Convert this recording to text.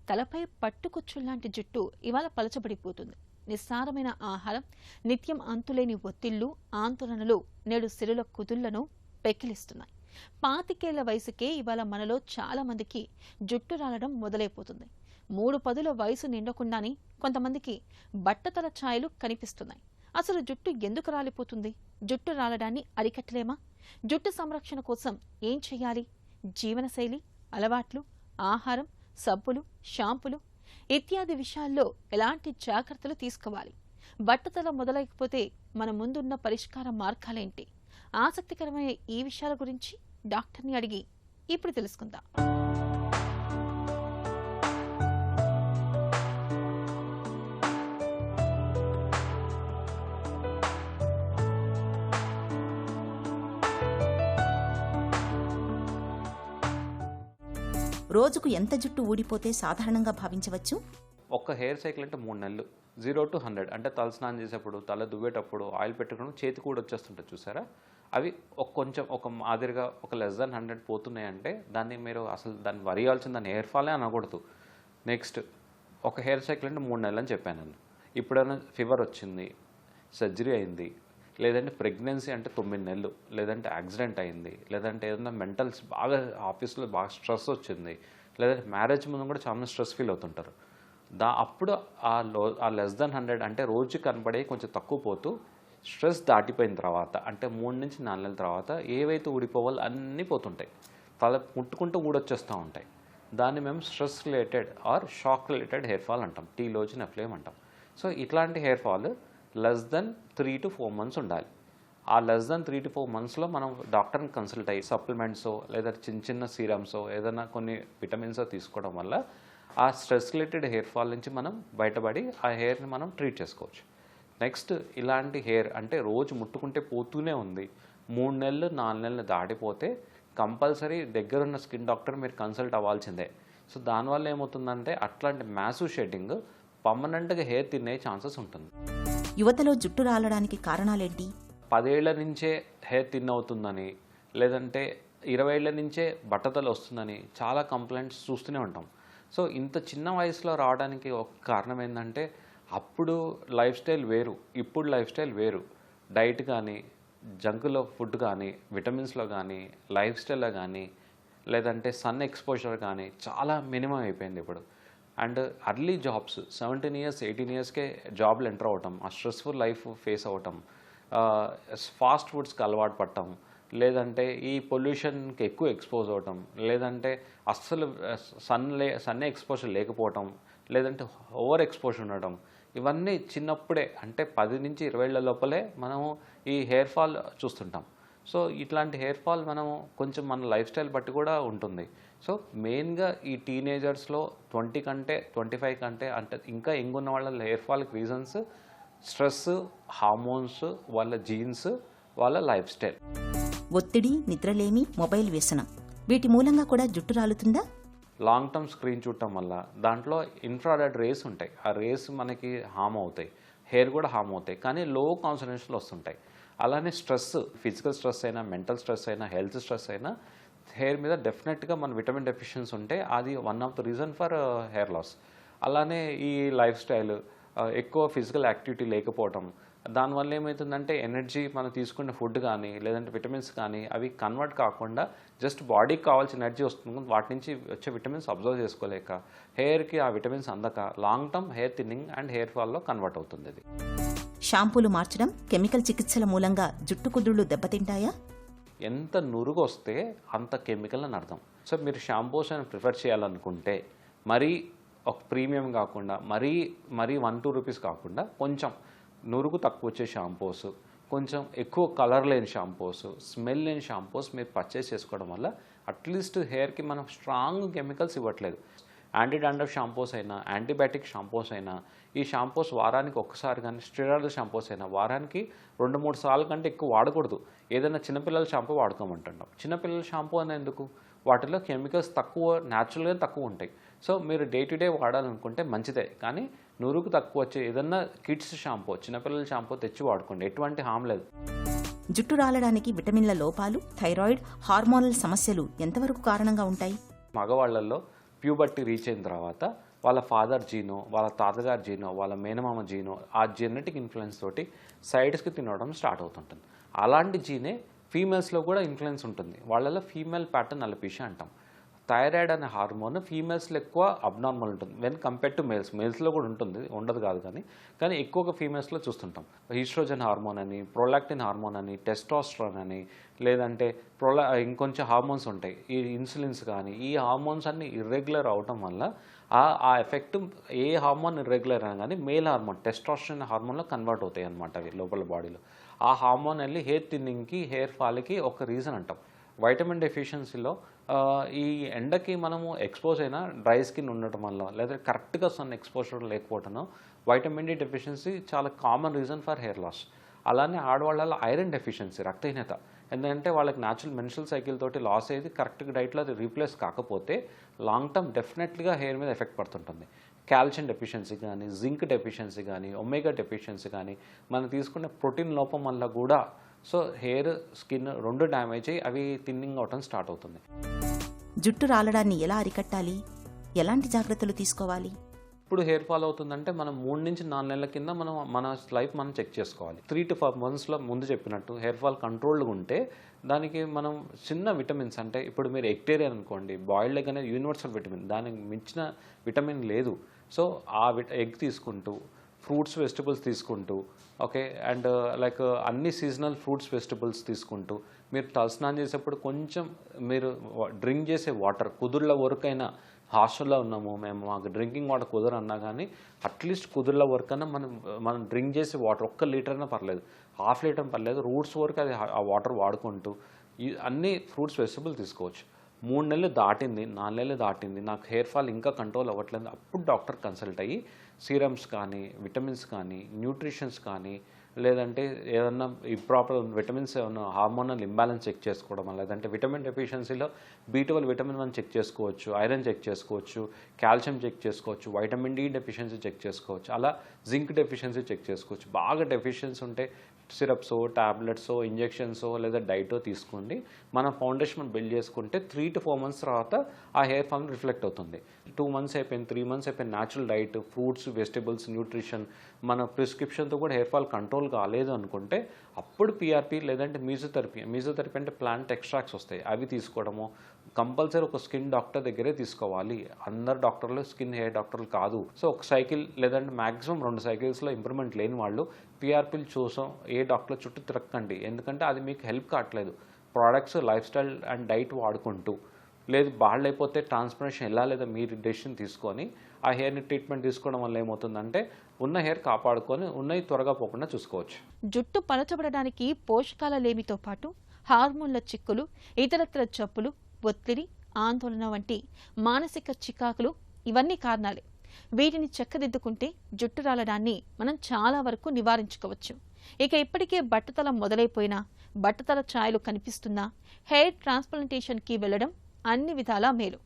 తలపై పట్టుకుచ్చుల్లాంటి జుట్టు ఇవాళ పలచబడిపోతుంది. నిస్సారమైన ఆహారం, నిత్యం అంతులేని ఒత్తిళ్లు, ఆందోళనలు నేడు సిరుల కుదుళ్లను పెకిలిస్తున్నాయి. 25 వయసుకే ఇవాళ మనలో చాలా మందికి జుట్టు రాలడం మొదలైపోతుంది. 3 వయసు నిండకుండానే కొంతమందికి బట్టతల ఛాయలు కనిపిస్తున్నాయి. అసలు జుట్టు ఎందుకు రాలిపోతుంది? జుట్టు రాలడాన్ని అరికట్టలేమా? జుట్టు సంరక్షణ కోసం ఏం చేయాలి? జీవనశైలి, అలవాట్లు, ఆహారం, సబ్బులు, షాంపులు ఇత్యాది విషయాల్లో ఎలాంటి జాగ్రత్తలు తీసుకోవాలి? బట్టతల మొదలైపోతే మన ముందున్న పరిష్కార మార్గాలేంటి? ఆసక్తికరమైన ఈ విషయాల గురించి డాక్టర్ని అడిగి ఇప్పుడు తెలుసుకుందాం. రోజుకు ఎంత జుట్టు ఊడిపోతే సాధారణంగా భావించవచ్చు? ఒక్క హెయిర్ సైకిల్ అంటే 3 నెలలు. 0 to 100 అంటే తల స్నానం చేసేప్పుడు, తల దువ్వేటప్పుడు, ఆయిల్ పెట్టుకోవడం చేతికి కూడా వచ్చేస్తుంటుంది చూసారా? అవి కొంచెం ఒక మాదిరిగా ఒక లెస్ దాన్ 100 పోతున్నాయంటే దాన్ని మీరు అసలు దాన్ని వరియాల్సిన దాన్ని హెయిర్ ఫాలే అనకూడదు. నెక్స్ట్ ఒక హెయిర్ సైకిల్ అంటే 3 నెలలు అని చెప్పాను నేను. ఇప్పుడైనా ఫీవర్ వచ్చింది, సర్జరీ అయింది, లేదంటే ప్రెగ్నెన్సీ అంటే 9 నెలలు, లేదంటే యాక్సిడెంట్ అయింది, లేదంటే ఏదైనా మెంటల్స్ బాగా ఆఫీస్లో బాగా స్ట్రెస్ వచ్చింది, లేదంటే మ్యారేజ్ ముందు కూడా చాలా స్ట్రెస్ ఫీల్ అవుతుంటారు. అప్పుడు ఆ లెస్ దాన్ 100 అంటే రోజు కనబడే కొంచెం తక్కువ పోతూ స్ట్రెస్ దాటిపోయిన తర్వాత అంటే 3 నుంచి 4 నెలల తర్వాత ఏవైతే ఊడిపోవాలో అన్నీ పోతుంటాయి. తల ముట్టుకుంటూ ఊడొచ్చేస్తూ ఉంటాయి. దాన్ని మేము stress related are shock related hair fall అంటాం. టీలో వచ్చిన ఫ్లేమ్ అంటాం. సో ఇట్లాంటి hair fall less than 3 to 4 months ఉండాలి. ఆ లెస్ దెన్ 3 to 4 monthsలో మనం డాక్టర్ని కన్సల్ట్ అయ్యి సప్లిమెంట్సో లేదా చిన్న సీరమ్సో ఏదైనా కొన్ని విటమిన్సో తీసుకోవడం వల్ల ఆ స్ట్రెస్ రిలేటెడ్ హెయిర్ ఫాల్ నుంచి మనం బయటపడి ఆ హెయిర్ని మనం ట్రీట్ చేసుకోవచ్చు. నెక్స్ట్ ఇలాంటి హెయిర్ అంటే రోజు ముట్టుకుంటే పోతూనే ఉంది, 3 నెలలు 4 నెలలు దాటిపోతే కంపల్సరీ దగ్గరున్న స్కిన్ డాక్టర్ మీరు కన్సల్ట్ అవ్వాల్సిందే. సో దానివల్ల ఏమవుతుందంటే అట్లాంటి మ్యాసివ్ షెడ్డింగ్ పర్మనెంట్గా హెయిర్ తినే ఛాన్సెస్ ఉంటుంది. యువతలో జుట్టు రాలడానికి కారణాలేంటి? 10 ఏళ్ల నుంచే హెయిర్ థిన్ అవుతుందని, లేదంటే 20 ఏళ్ల నుంచే బట్టతలు వస్తుందని చాలా కంప్లైంట్స్ చూస్తూనే ఉంటాం. సో ఇంత చిన్న వయసులో రావడానికి ఒక కారణం ఏంటంటే అప్పుడు లైఫ్ స్టైల్ వేరు, ఇప్పుడు లైఫ్ స్టైల్ వేరు. డైట్ కానీ, జంకులో ఫుడ్ కానీ, విటమిన్స్లో కానీ, లైఫ్ స్టైల్లో కానీ, లేదంటే సన్ ఎక్స్పోజర్ కానీ చాలా మినిమం అయిపోయింది ఇప్పుడు. అండ్ అర్లీ జాబ్స్ 17 years 18 yearsకే జాబ్లు ఎంటర్ అవ్వటం, ఆ స్ట్రెస్ఫుల్ లైఫ్ ఫేస్ అవ్వటం, ఫాస్ట్ ఫుడ్స్కి అలవాటు పడటం, లేదంటే ఈ పొల్యూషన్కి ఎక్కువ ఎక్స్పోజ్ అవ్వటం, లేదంటే అస్సలు సన్ ఎక్స్పోజర్ లేకపోవటం, లేదంటే ఓవర్ ఎక్స్పోజర్ ఉండటం, ఇవన్నీ చిన్నప్పుడే అంటే 10 నుంచి 20 ఏళ్ల లోపలే మనము ఈ హెయిర్ ఫాల్ చూస్తుంటాం. సో ఇట్లాంటి హెయిర్ ఫాల్ మనము కొంచెం మన లైఫ్ స్టైల్ బట్టి కూడా ఉంటుంది. సో మెయిన్గా ఈ టీనేజర్స్లో 20 కంటే 25 కంటే అంటే ఇంకా యంగ్ ఉన్న వాళ్ళ హెయిర్ ఫాల్కి రీజన్స్ స్ట్రెస్, హార్మోన్స్, వాళ్ళ జీన్స్, వాళ్ళ లైఫ్ స్టైల్. ఒత్తిడి, నిద్రలేమి, మొబైల్ వ్యసనం వీటి మూలంగా కూడా జుట్టు రాలుతుందా? లాంగ్ టర్మ్ స్క్రీన్ చూడటం వల్ల దాంట్లో ఇన్ఫ్రారెడ్ రేస్ ఉంటాయి. ఆ రేస్ మనకి హార్మ్ అవుతాయి, హెయిర్ కూడా హార్మ్ అవుతాయి, కానీ లో కాన్సన్ట్రేషన్లో వస్తుంటాయి. అలానే స్ట్రెస్, ఫిజికల్ స్ట్రెస్ అయినా, మెంటల్ స్ట్రెస్ అయినా, హెల్త్ స్ట్రెస్ అయినా హెయిర్ మీద డెఫినెట్గా మన విటమిన్ డెఫిషియన్సీ ఉంటే అది one of the reason for hair loss. అలానే ఈ లైఫ్ స్టైల్, ఎక్కువ ఫిజికల్ యాక్టివిటీ లేకపోవటం, దానివల్ల ఏమవుతుందంటే ఎనర్జీ మనం తీసుకునే ఫుడ్ కానీ లేదంటే విటమిన్స్ కానీ అవి కన్వర్ట్ కాకుండా జస్ట్ బాడీకి కావాల్సిన ఎనర్జీ వస్తుంది, వాటి నుంచి వచ్చే విటమిన్స్ అబ్జర్వ్ చేసుకోలేక హెయిర్కి ఆ విటమిన్స్ అందక long term hair thinning and hair ఫాల్లో కన్వర్ట్ అవుతుంది. అది షాంపూలు మార్చడం, కెమికల్ చికిత్సల మూలంగా జుట్టు కుదుళ్లు దెబ్బతింటాయా? ఎంత నురుగు వస్తే అంత కెమికల్ అని అర్థం. సో మీరు షాంపూస్ అని ప్రిఫర్ చేయాలనుకుంటే మరీ ఒక ప్రీమియం కాకుండా, మరీ 1-2 రూపీస్ కాకుండా కొంచెం నురుగు తక్కువ వచ్చే షాంపూస్, కొంచెం ఎక్కువ కలర్ లేని షాంపూస్, స్మెల్ లేని షాంపూస్ మీరు పర్చేస్ చేసుకోవడం వల్ల అట్లీస్ట్ హెయిర్కి మనం స్ట్రాంగ్ కెమికల్స్ ఇవ్వట్లేదు. యాంటీ డాండ్రఫ్ షాంపూస్ అయినా, యాంటీబయాటిక్ షాంపూస్ అయినా, ఈ షాంపూస్ వారానికి ఒక్కసారి కానీ, స్టెరాయిడ్ షాంపూస్ అయినా వారానికి 2-3 సార్లు కంటే ఎక్కువ వాడకూడదు. ఏదైనా చిన్నపిల్లల షాంపూ వాడుకోమంటున్నాం. చిన్నపిల్లల షాంపూ అనేది ఎందుకు? వాటిలో కెమికల్స్ తక్కువ, న్యాచురల్గా తక్కువ ఉంటాయి. సో మీరు డే టు డే వాడాలనుకుంటే మంచిదే, కానీ నురుగు తక్కువ వచ్చే ఏదన్నా కిడ్స్ షాంపూ, చిన్నపిల్లల షాంపూ తెచ్చి వాడుకోండి, ఎటువంటి హామ్ లేదు. జుట్టు రాలడానికి విటమిన్ల లోపాలు, థైరాయిడ్, హార్మోనల్ సమస్యలు ఎంతవరకు కారణంగా ఉంటాయి? మగవాళ్లలో ప్యూబర్టీ రీచ్ అయిన తర్వాత వాళ్ళ ఫాదర్ జీనో, వాళ్ళ తాతగారి జీనో, వాళ్ళ మేనమామ జీనో, ఆ జెనెటిక్ ఇన్ఫ్లుయెన్స్ తోటి సైడ్స్కి తినడం స్టార్ట్ అవుతుంటుంది. అలాంటి జీనే ఫీమేల్స్లో కూడా ఇన్ఫ్లుయెన్స్ ఉంటుంది. వాళ్ళలో ఫీమేల్ ప్యాటర్న్ అలపీషియా అంటాం. థైరాయిడ్ అనే హార్మోన్ ఫీమేల్స్లో ఎక్కువ అబ్నార్మల్ ఉంటుంది వెన్ కంపేర్ టు మేల్స్లో కూడా ఉంటుంది, ఉండదు కాదు, కానీ ఎక్కువగా ఫీమేల్స్లో చూస్తుంటాం. ఈస్ట్రోజన్ హార్మోన్ అని, ప్రొలాక్టిన్ హార్మోన్ అని, టెస్టోస్టెరాన్ అని, లేదంటే ఇంకొంచెం హార్మోన్స్ ఉంటాయి, ఈ ఇన్సులిన్స్ కానీ, ఈ హార్మోన్స్ అన్ని ఇర్రెగ్యులర్ అవటం వల్ల ఆ ఎఫెక్ట్ ఏ హార్మోన్ ఇర్రెగ్యులర్ అయినా కానీ మేల్ హార్మోన్ టెస్టోస్టెరాన్ హార్మోన్లో కన్వర్ట్ అవుతాయి అన్నమాట అవి లోపల బాడీలో. ఆ హార్మోన్ వెళ్ళి హెయిర్ థిన్నింగ్కి, హెయిర్ ఫాల్కి ఒక రీజన్ అంటాం. వైటమిన్ డెఫిషియన్సీలో ఈ ఎండకి మనము ఎక్స్పోజ్ అయినా డ్రై స్కిన్ ఉండటం వల్ల, లేదా కరెక్ట్గా సన్ ఎక్స్పోజర్ లేకపోవటం, వైటమిన్ డి డెఫిషియన్సీ చాలా common reason for hair loss. అలానే ఆడవాళ్ళలో ఐరన్ డెఫిషియన్సీ, రక్తహీనత, ఎందుకంటే వాళ్ళకి న్యాచురల్ మెన్స్ట్రువల్ సైకిల్ తోటి లాస్ అయ్యేది కరెక్ట్గా డైట్లో అది రీప్లేస్ కాకపోతే లాంగ్ టర్మ్ డెఫినెట్లీగా హెయిర్ మీద ఎఫెక్ట్ పడుతుంటుంది. కాల్షియం డెఫిషియన్సీ కానీ, జింక్ డెఫిషియన్సీ కానీ, ఒమేగా డెఫిషియన్సీ కానీ, మనం తీసుకునే ప్రోటీన్ లోపం వల్ల కూడా సో హెయిర్, స్కిన్ రెండు డ్యామేజ్ అయ్యి అవి థిన్నింగ్ అవటం స్టార్ట్ అవుతుంది. జుట్టు రాలడాన్ని ఎలా అరికట్టాలి? ఎలాంటి జాగ్రత్తలు తీసుకోవాలి? ఇప్పుడు హెయిర్ ఫాల్ అవుతుందంటే మనం 3 నుంచి 4 నెలల కింద మన లైఫ్ మనం చెక్ చేసుకోవాలి. 3 to 4 monthsలో ముందు చెప్పినట్టు హెయిర్ ఫాల్ కంట్రోల్గా ఉంటే దానికి మనం చిన్న విటమిన్స్, అంటే ఇప్పుడు మీరు ఎగ్టేరియన్ అనుకోండి, బాయిల్డ్ ఎగ్ అనేది యూనివర్సల్ విటమిన్, దానికి మించిన విటమిన్ లేదు. సో ఆ ఎగ్ తీసుకుంటూ, ఫ్రూట్స్ వెజిటబుల్స్ తీసుకుంటూ, ఓకే, అండ్ లైక్ అన్ని సీజనల్ ఫ్రూట్స్ వెజిటబుల్స్ తీసుకుంటూ, మీరు తలస్నానం చేసేప్పుడు కొంచెం మీరు డ్రింక్ చేసే వాటర్ కుదుర్ల వరకైనా, హాస్టల్లో ఉన్నాము మేము, మాకు డ్రింకింగ్ వాటర్ కుదర అన్నా కానీ అట్లీస్ట్ కుదుర్ల వరకు అయినా మనం డ్రింక్ చేసే వాటర్ 1 లీటర్ అయినా పర్లేదు, ½ లీటర్ పర్లేదు, రూట్స్ వరకు అది ఆ వాటర్ వాడుకుంటూ అన్ని ఫ్రూట్స్ వెజిటబుల్ తీసుకోవచ్చు. 3 నెలలు దాటింది, 4 నెలలు దాటింది, నాకు హెయిర్ ఫాల్ ఇంకా కంట్రోల్ అవ్వట్లేదు, అప్పుడు డాక్టర్ కన్సల్ట్ అయ్యి సీరమ్స్ కానీ, విటమిన్స్ కానీ, న్యూట్రిషన్స్ కానీ, లేదంటే ఏదన్నా ఇంప్రాపర్ విటమిన్స్ ఏమన్నా హార్మోనల్ ఇంబ్యాలెన్స్ చెక్ చేసుకోవడం, లేదంటే విటమిన్ డెఫిషియన్సీలో B12 విటమిన్ 1 చెక్ చేసుకోవచ్చు, ఐరన్ చెక్ చేసుకోవచ్చు, కాల్షియం చెక్ చేసుకోవచ్చు, వైటమిన్ డి డెఫిషియన్సీ చెక్ చేసుకోవచ్చు, అలా జింక్ డెఫిషియన్సీ చెక్ చేసుకోవచ్చు. బాగా డెఫిషియన్సీ ఉంటే సిరప్సో, టాబ్లెట్సో, ఇంజెక్షన్సో లేదా డైటో తీసుకోండి. మన ఫౌండేషన్ బిల్డ్ చేసుకుంటే 3 to 4 months తర్వాత ఆ హెయిర్ ఫాల్ రిఫ్లెక్ట్ అవుతుంది. 2 months అయిపోయింది, 3 months అయిపోయింది, natural diet, fruits, vegetables, nutrition, మన ప్రిస్క్రిప్షన్తో కూడా హెయిర్ ఫాల్ కంట్రోల్ కాలేదు అనుకుంటే అప్పుడు పిఆర్పి లేదంటే మీజోథెరపీ అంటే ప్లాంట్ ఎక్స్ట్రాక్ట్స్ వస్తాయి, అవి తీసుకోవడము. కంపల్సరీ ఒక స్కిన్ డాక్టర్ దగ్గరే తీసుకోవాలి. అందరు డాక్టర్లు స్కిన్ హెయిర్ డాక్టర్లు కాదు. సో ఒక సైకిల్ లేదంటే మ్యాక్సిమం 2 cyclesలో ఇంప్రూవ్మెంట్ లేని వాళ్ళు పిఆర్పీలు చూసాం ఏ డాక్టర్ చుట్టూ తిరగకండి, ఎందుకంటే అది మీకు హెల్ప్ కావట్లేదు. Products, life style and diet వాడుకుంటూ, లేదు బాగాలేకపోతే ట్రాన్స్ప్లాంటేషన్ ఎలా లేదా మీరు డెసిషన్ తీసుకొని ఆ హెయిర్ని ట్రీట్మెంట్ తీసుకోవడం వల్ల ఏమవుతుందంటే ఉన్న హెయిర్ కాపాడుకొని ఉన్నవి త్వరగా పోకుండా చూసుకోవచ్చు. జుట్టు పలచబడడానికి పోషకాల లేమితో పాటు హార్మోన్ల చిక్కులు, ఇతరత్ర జబ్బులు, ఒత్తిడి, ఆందోళన వంటి మానసిక చికాకులు ఇవన్నీ కారణాలే. వీటిని చక్కదిద్దుకుంటే జుట్టు రాలడాన్ని మనం చాలా వరకు నివారించుకోవచ్చు. ఇక ఇప్పటికే బట్టతల మొదలైపోయినా, బట్టతల ఛాయలు కనిపిస్తున్నా హెయిర్ ట్రాన్స్ప్లాంటేషన్కి వెళ్లడం అన్ని విధాలా మేలు.